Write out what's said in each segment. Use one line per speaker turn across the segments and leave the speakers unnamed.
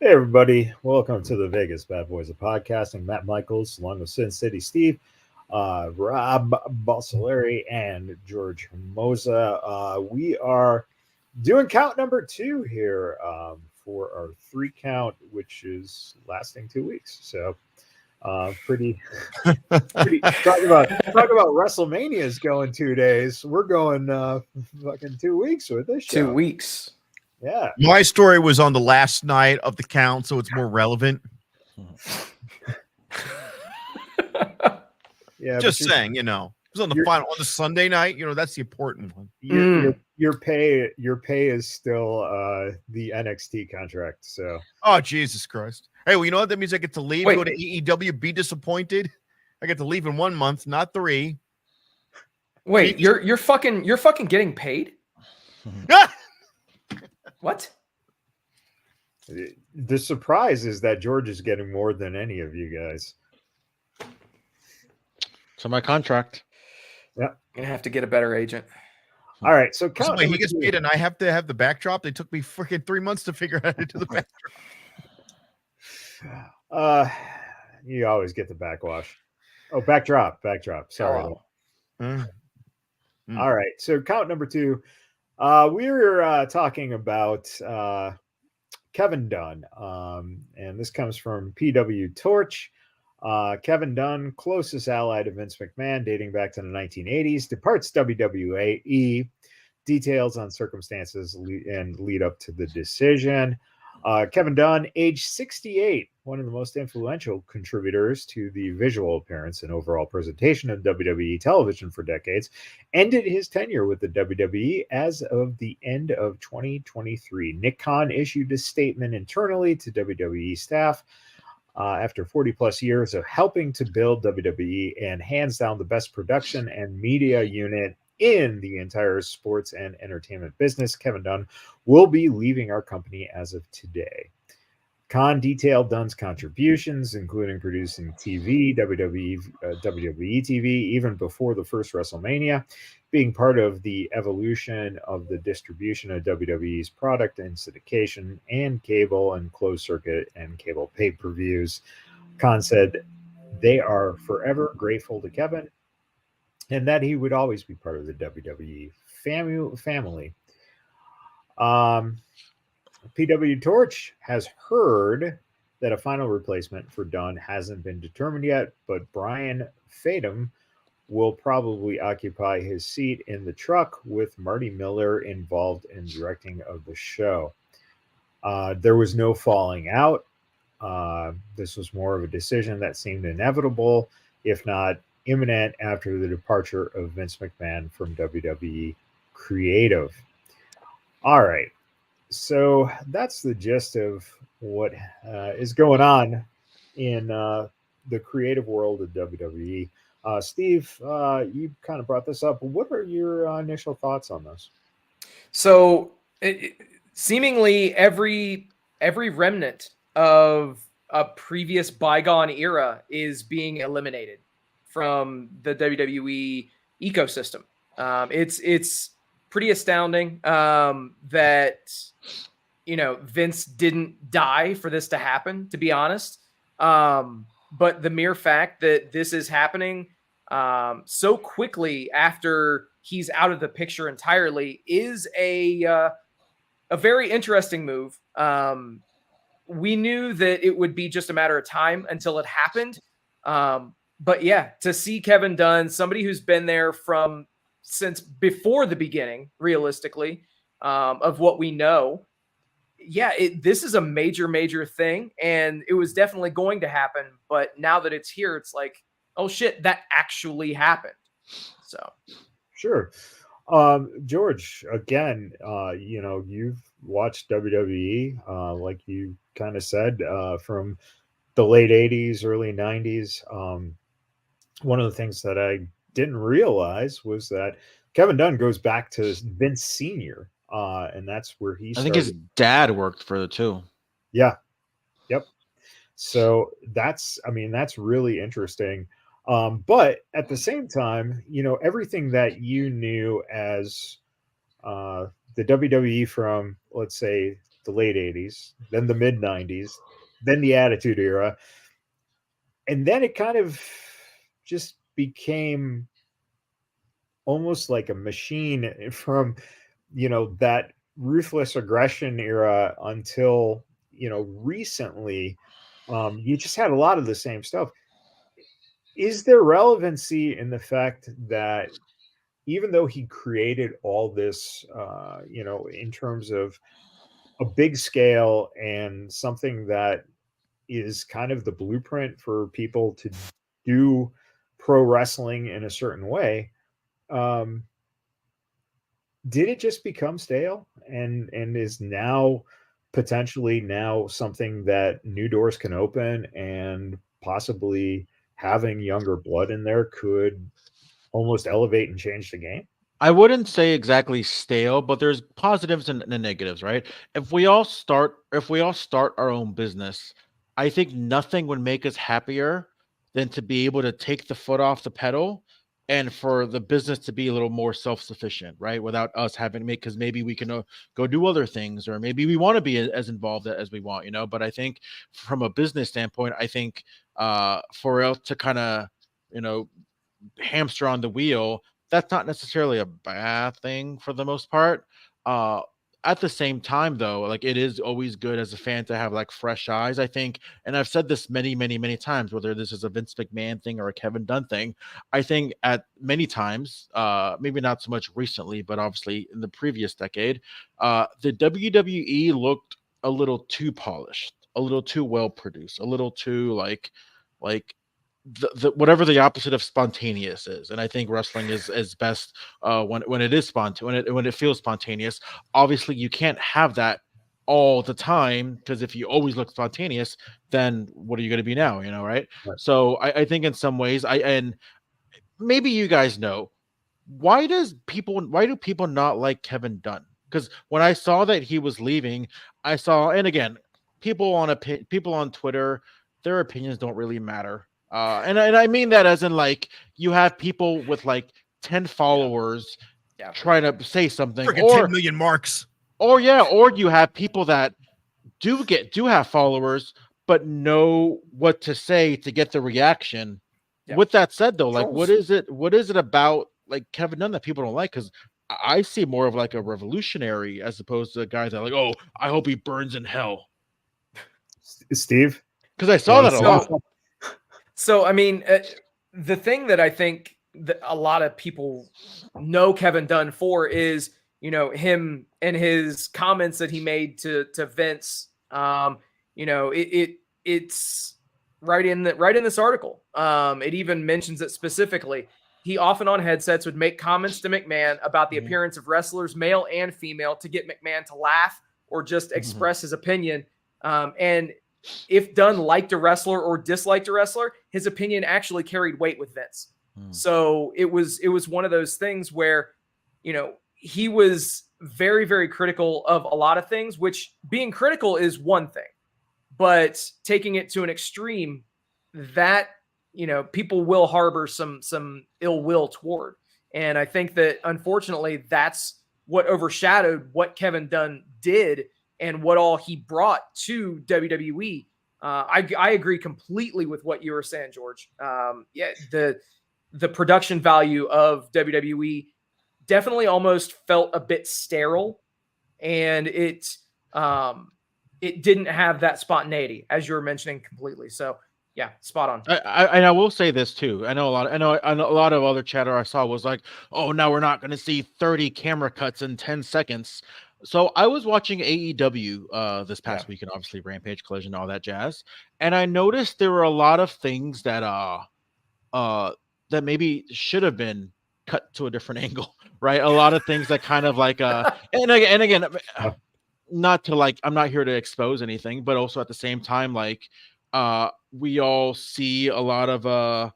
Hey, everybody. Welcome to the Vegas Bad Boys of Podcasting. Matt Michaels, along with Sin City Steve, Rob Balsaleri, and George Moza. We are doing count number 2 here for our 3 count, which is lasting 2 weeks. So, pretty. Talk about WrestleMania's going 2 days. We're going fucking 2 weeks with this show.
2 weeks.
Yeah.
My story was on the last night of the count, so it's more relevant.
Yeah.
Just saying, it was on the final on the Sunday night. That's the important one.
Your pay is still the NXT contract. So.
Oh, Jesus Christ! Hey, well, you know what? That means I get to leave, go to AEW, be disappointed. I get to leave in 1 month, not 3.
Wait, you're fucking getting paid? What?
The surprise is that George is getting more than any of you guys.
So my contract.
Yeah,
gonna have to get a better agent.
All right, so
wait, he gets paid, and I have to have the backdrop. They took me freaking 3 months to figure out how to do the
backdrop. You always get the backwash. Oh, backdrop. Sorry.
Oh.
All right, so count number 2. We were talking about Kevin Dunn, and this comes from PW Torch. Kevin Dunn, closest ally to Vince McMahon, dating back to the 1980s, departs WWE. Details on circumstances and lead up to the decision. Kevin Dunn, age 68, one of the most influential contributors to the visual appearance and overall presentation of WWE television for decades, ended his tenure with the WWE as of the end of 2023. Nick Khan issued a statement internally to WWE staff after 40 plus years of helping to build WWE and hands down the best production and media unit in the entire sports and entertainment business. Kevin Dunn will be leaving our company as of today. Khan detailed Dunn's contributions, including producing TV, WWE TV, even before the first WrestleMania, being part of the evolution of the distribution of WWE's product and syndication and cable and closed circuit and cable pay-per-views. Khan said they are forever grateful to Kevin and that he would always be part of the WWE family. PW Torch has heard that a final replacement for Dunn hasn't been determined yet, but Brian Fadum will probably occupy his seat in the truck with Marty Miller involved in directing of the show. There was no falling out. This was more of a decision that seemed inevitable, if not imminent, after the departure of Vince McMahon from WWE Creative. All right. So that's the gist of what is going on in the creative world of WWE. Steve, you kind of brought this up. What are your initial thoughts on this?
So seemingly every remnant of a previous bygone era is being eliminated from the WWE ecosystem. It's pretty astounding that Vince didn't die for this to happen, to be honest. But the mere fact that this is happening so quickly after he's out of the picture entirely is a very interesting move. We knew that it would be just a matter of time until it happened. But yeah, to see Kevin Dunn, somebody who's been there since before the beginning, realistically, of what we know. Yeah, this is a major, major thing, and it was definitely going to happen. But now that it's here, it's like, oh shit, that actually happened. So,
sure, George. Again, you've watched WWE, like you kind of said, from the late '80s, early '90s. One of the things that I didn't realize was that Kevin Dunn goes back to Vince Sr., and that's where he started.
I think his dad worked for the two.
Yeah. Yep. So that's really interesting. But at the same time, everything that you knew as the WWE from, let's say, the late 80s, then the mid 90s, then the Attitude Era. And then it kind of just became almost like a machine from, that ruthless aggression era until, recently. You just had a lot of the same stuff. Is there relevancy in the fact that even though he created all this, in terms of a big scale and something that is kind of the blueprint for people to do pro wrestling in a certain way, did it just become stale and is now potentially something that new doors can open, and possibly having younger blood in there could almost elevate and change the game?
I wouldn't say exactly stale, but there's positives and negatives, right? If we all start our own business, I think nothing would make us happier than to be able to take the foot off the pedal and for the business to be a little more self-sufficient, right? Without us having to make, because maybe we can go do other things, or maybe we want to be as involved as we want, But I think from a business standpoint, I think for us to kind of, hamster on the wheel, that's not necessarily a bad thing for the most part. At the same time, though, like, it is always good as a fan to have like fresh eyes, I think. And I've said this many, many, many times, whether this is a Vince McMahon thing or a Kevin Dunn thing. I think at many times, maybe not so much recently, but obviously in the previous decade, the WWE looked a little too polished, a little too well produced, a little too like the whatever the opposite of spontaneous is. And I think wrestling is best when it is spontaneous, when it feels spontaneous. Obviously you can't have that all the time, because if you always look spontaneous, then what are you going to be now, right? So I think in some ways, and maybe you guys know, why do people not like Kevin Dunn? Because when I saw that he was leaving, and again, people on Twitter, their opinions don't really matter. And I mean that as in, like, you have people with like 10 followers trying to say something,
or 10 million marks,
or you have people that do have followers but know what to say to get the reaction. With that said, though, like, what is it about like Kevin Dunn that people don't like? Because I see more of like a revolutionary as opposed to a guy that like, oh, I hope he burns in hell.
Steve?
Because I saw that a lot.
So, I mean, the thing that I think that a lot of people know Kevin Dunn for is, him and his comments that he made to Vince. It's right in this article. It even mentions it specifically. He often on headsets would make comments to McMahon about the appearance of wrestlers, male and female, to get McMahon to laugh or just express his opinion. And if Dunn liked a wrestler or disliked a wrestler, his opinion actually carried weight with Vince. So it was one of those things where, he was very, very critical of a lot of things, which being critical is one thing, but taking it to an extreme, that, people will harbor some ill will toward. And I think that unfortunately that's what overshadowed what Kevin Dunn did and what all he brought to WWE. I agree completely with what you were saying, George. The production value of WWE definitely almost felt a bit sterile, and it didn't have that spontaneity, as you were mentioning completely. So yeah, spot on.
I will say this too. I know a lot of other chatter I saw was like, oh, now we're not going to see 30 camera cuts in 10 seconds. So I was watching AEW this past week, and obviously Rampage, Collision, all that jazz. And I noticed there were a lot of things that that maybe should have been cut to a different angle, right? A lot of things that kind of like and again, not to like, I'm not here to expose anything, but also at the same time, like we all see a lot of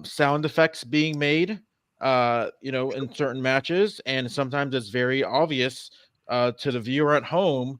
sound effects being made in certain matches, and sometimes it's very obvious to the viewer at home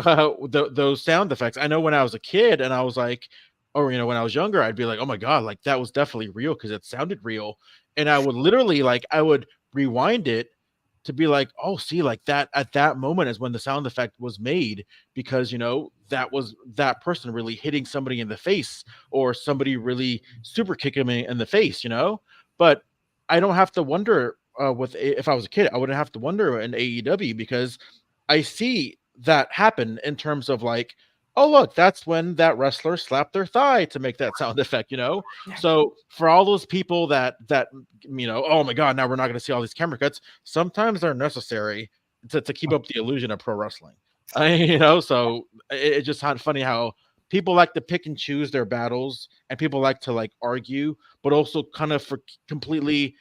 those sound effects. I know when I was a kid and I was like, or when I was younger, I'd be like, oh my god, like that was definitely real because it sounded real, and I would literally I would rewind it to be like, oh, see, like that at that moment is when the sound effect was made, because that was that person really hitting somebody in the face, or somebody really super kicking me in the face, But I don't have to wonder if I was a kid, I wouldn't have to wonder in AEW, because I see that happen in terms of like, oh, look, that's when that wrestler slapped their thigh to make that sound effect, So for all those people that oh my God, now we're not going to see all these camera cuts, sometimes they're necessary to keep up the illusion of pro wrestling. So it's just funny how people like to pick and choose their battles, and people like to like argue, but also kind of completely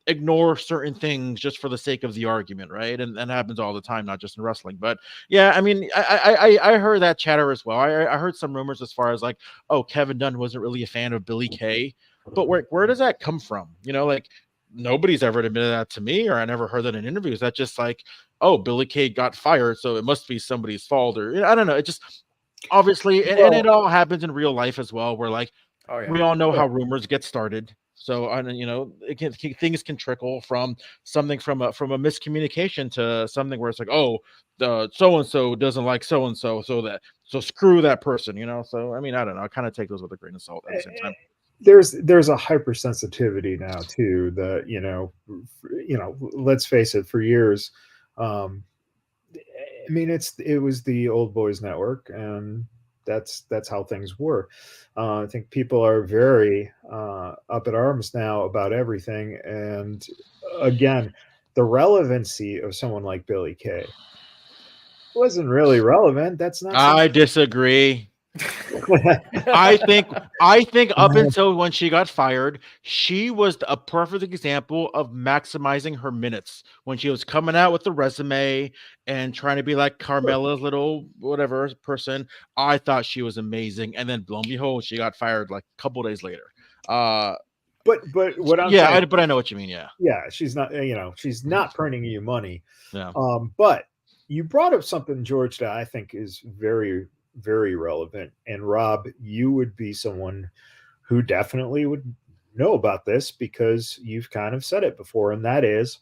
ignore certain things just for the sake of the argument, right? And that happens all the time, not just in wrestling. But yeah, I mean, I heard that chatter as well. I heard some rumors as far as like, oh, Kevin Dunn wasn't really a fan of Billy Kay, but where does that come from? Like nobody's ever admitted that to me, or I never heard that in interviews. That's just like, oh, Billy Kay got fired, so it must be somebody's fault, or I don't know. It just obviously, and it all happens in real life as well, where like we all know how rumors get started. So things can trickle from something from a miscommunication to something where it's like, oh, the so and so doesn't like so and so, so screw that person, So I mean, I don't know. I kind of take those with a grain of salt at the same time.
There's a hypersensitivity now too. Let's face it. For years, I mean, it was the old boys network, and that's how things were. I think people are very up in arms now about everything. And again, the relevancy of someone like Billy Kay wasn't really relevant. That's not.
I disagree. I think up until when she got fired, she was a perfect example of maximizing her minutes when she was coming out with the resume and trying to be like Carmella's little whatever person. I thought she was amazing, and then lo and behold, she got fired like a couple days later.
But what I'm
saying, but I know what you mean.
Yeah, she's not. She's not printing you money.
Yeah.
But you brought up something, George, that I think is very, very relevant. And Rob, you would be someone who definitely would know about this, because you've kind of said it before. And that is,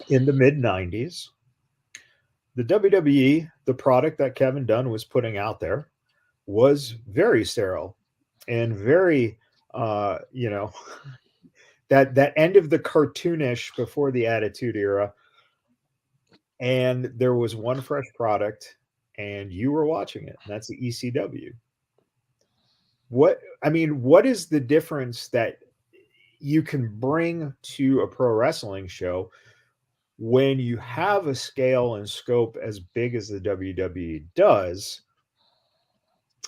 in the mid 90s, the WWE, the product that Kevin Dunn was putting out there, was very sterile and very, that end of the cartoonish before the Attitude Era. And there was one fresh product, and you were watching it, and that's the ECW. What is the difference that you can bring to a pro wrestling show when you have a scale and scope as big as the WWE does,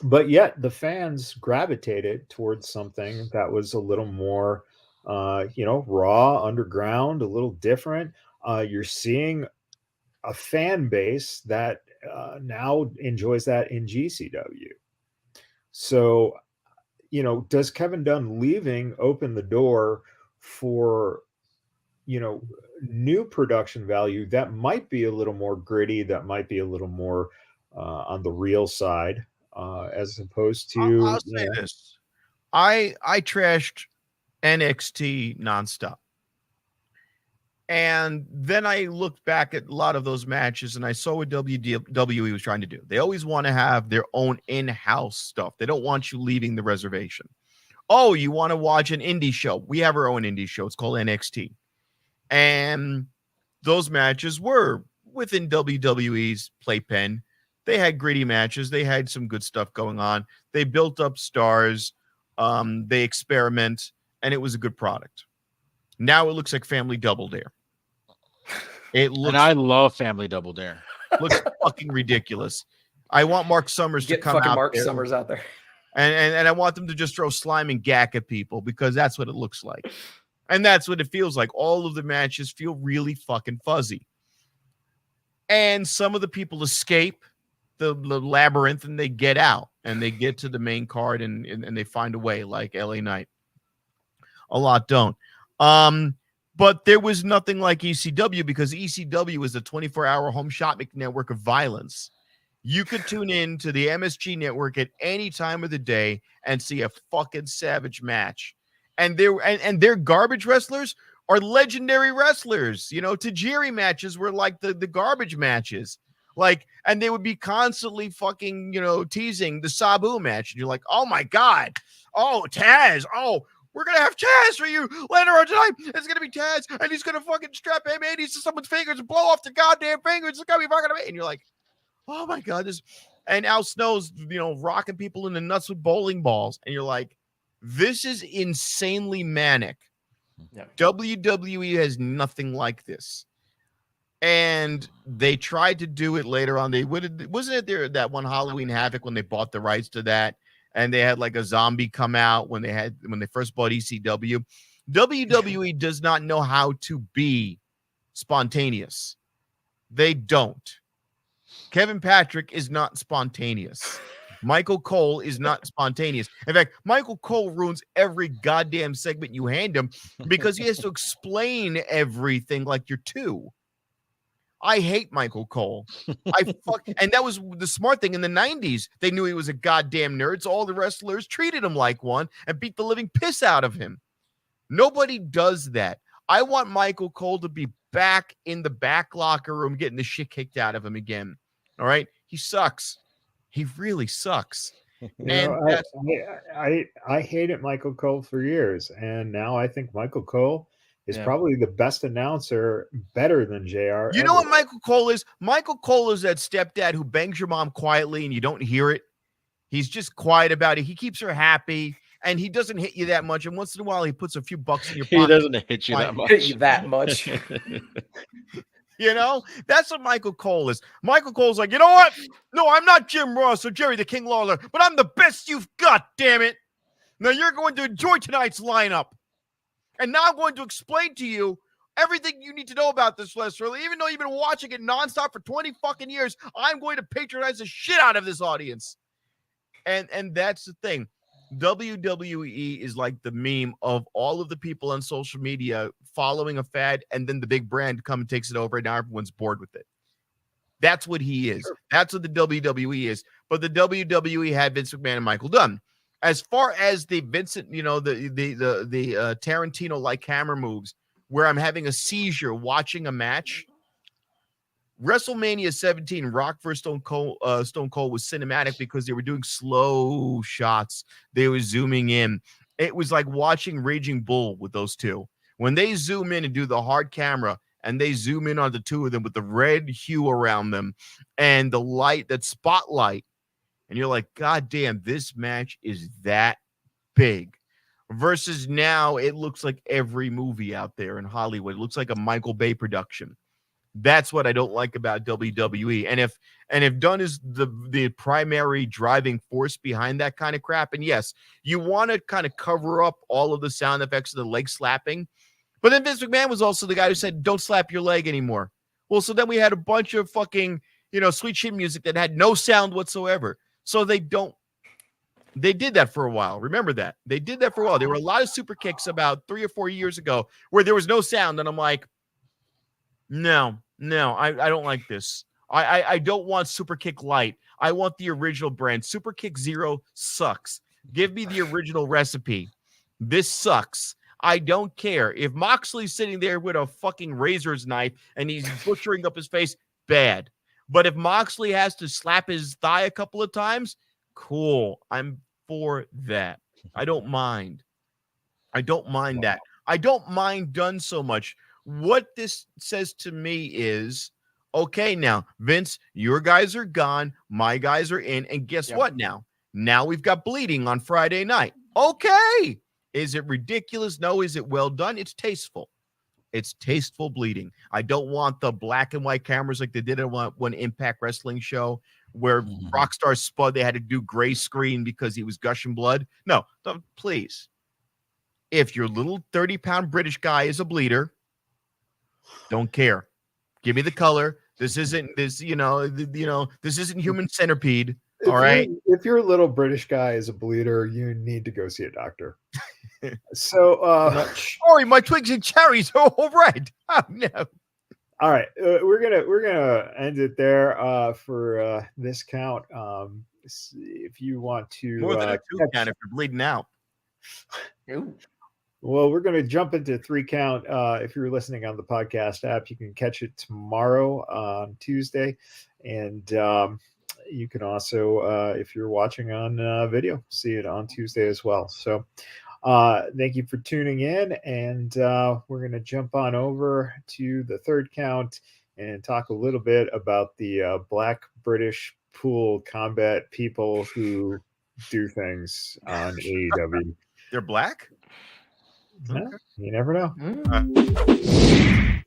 but yet the fans gravitated towards something that was a little more, raw, underground, a little different? You're seeing a fan base that now enjoys that in GCW. So, does Kevin Dunn leaving open the door for, new production value that might be a little more gritty, that might be a little more on the real side, as opposed to?
I'll say this: I trashed NXT nonstop. And then I looked back at a lot of those matches, and I saw what WWE was trying to do. They always want to have their own in-house stuff. They don't want you leaving the reservation. Oh, you want to watch an indie show? We have our own indie show. It's called NXT. And those matches were within WWE's playpen. They had gritty matches. They had some good stuff going on. They built up stars. They experiment, and it was a good product. Now it looks like Family Double Dare.
And I love Family Double Dare.
Looks fucking ridiculous. I want Mark Summers to come out
Mark
there.
Summers out there.
And I want them to just throw slime and gack at people, because that's what it looks like. And that's what it feels like. All of the matches feel really fucking fuzzy. And some of the people escape the labyrinth, and they get out, and they get to the main card, and they find a way, like LA Knight. A lot don't. But there was nothing like ECW, because ECW is a 24-hour home shopping network of violence. You could tune in to the MSG network at any time of the day and see a fucking savage match. And their garbage wrestlers are legendary wrestlers. You know, Tajiri matches were like the garbage matches. Like, and they would be constantly fucking, teasing the Sabu match. And you're like, oh my God. Oh, Taz. Oh, we're going to have Taz for you later on tonight. It's going to be Taz. And he's going to fucking strap M80s to someone's fingers and blow off the goddamn fingers. It's going to be fucking amazing. And you're like, oh my God. And Al Snow's, rocking people in the nuts with bowling balls. And you're like, this is insanely manic.
Yep.
WWE has nothing like this. And they tried to do it later on. Wasn't it there that one Halloween Havoc when they bought the rights to that, and they had like a zombie come out when they first bought ECW. WWE does not know how to be spontaneous. They don't. Kevin Patrick is not spontaneous. Michael Cole is not spontaneous. In fact, Michael Cole ruins every goddamn segment you hand him because he has to explain everything like you're two. I hate Michael Cole. And that was the smart thing in the 90s. They knew he was a goddamn nerd, so all the wrestlers treated him like one and beat the living piss out of him. Nobody does that. I want Michael Cole to be back in the back locker room getting the shit kicked out of him again. All right? He sucks. He really sucks.
I hated Michael Cole for years, and now I think Michael Cole is probably the best announcer, better than JR.
You know what Michael Cole is? Michael Cole is that stepdad who bangs your mom quietly and you don't hear it. He's just quiet about it. He keeps her happy, and he doesn't hit you that much. And once in a while, he puts a few bucks in your pocket.
He doesn't hit you that much.
Hit you that much.
That's what Michael Cole is. Michael Cole's like, you know what? No, I'm not Jim Ross or Jerry the King Lawler, but I'm the best you've got, damn it. Now you're going to enjoy tonight's lineup. And now I'm going to explain to you everything you need to know about this wrestler. Even though you've been watching it nonstop for 20 fucking years, I'm going to patronize the shit out of this audience. And that's the thing. WWE is like the meme of all of the people on social media following a fad, and then the big brand comes and takes it over, and now everyone's bored with it. That's what he is. Sure. That's what the WWE is. But the WWE had Vince McMahon and Michael Dunn. As far as the Vincent, the Tarantino-like camera moves, where I'm having a seizure watching a match, WrestleMania 17, Rock vs. Stone Cold was cinematic because they were doing slow shots. They were zooming in. It was like watching Raging Bull with those two. When they zoom in and do the hard camera, and they zoom in on the two of them with the red hue around them and the light, that spotlight, and you're like, God damn, this match is that big. Versus now, it looks like every movie out there in Hollywood. It looks like a Michael Bay production. That's what I don't like about WWE. And if Dunn is the primary driving force behind that kind of crap, and yes, you want to kind of cover up all of the sound effects of the leg slapping, but then Vince McMahon was also the guy who said, don't slap your leg anymore. Well, so then we had a bunch of fucking, sweet shit music that had no sound whatsoever. So they did that for a while. Remember that. They did that for a while. There were a lot of super kicks about 3 or 4 years ago where there was no sound. And I'm like, no, I don't like this. I don't want Super Kick Light. I want the original brand. Super Kick Zero sucks. Give me the original recipe. This sucks. I don't care. If Moxley's sitting there with a fucking razor's knife and he's butchering up his face, bad. But if Moxley has to slap his thigh a couple of times, cool. I'm for that. I don't mind. That. I don't mind Dunn so much. What this says to me is, okay, now, Vince, your guys are gone. My guys are in. And guess what now? Now we've got bleeding on Friday night. Okay. Is it ridiculous? No. Is it well done? It's tasteful. It's tasteful bleeding. I don't want the black and white cameras like they did at one Impact Wrestling show where Rockstar Spud, they had to do gray screen because he was gushing blood. No, please. If your little 30-pound British guy is a bleeder, don't care. Give me the color. This isn't this isn't Human Centipede. All right.
If your little British guy is a bleeder, you need to go see a doctor. So,
sorry, my twigs and cherries are all red. Oh no.
All right, we're gonna end it there for this count. If you want to
more than a 2 count if you're bleeding out.
Well, we're going to jump into 3 Count. If you're listening on the podcast app, you can catch it tomorrow on Tuesday. And you can also, if you're watching on video, see it on Tuesday as well. So thank you for tuning in. And we're going to jump on over to the 3rd Count and talk a little bit about the Black British pool combat people who do things on AEW.
They're black?
Yeah, you never know.
Mm.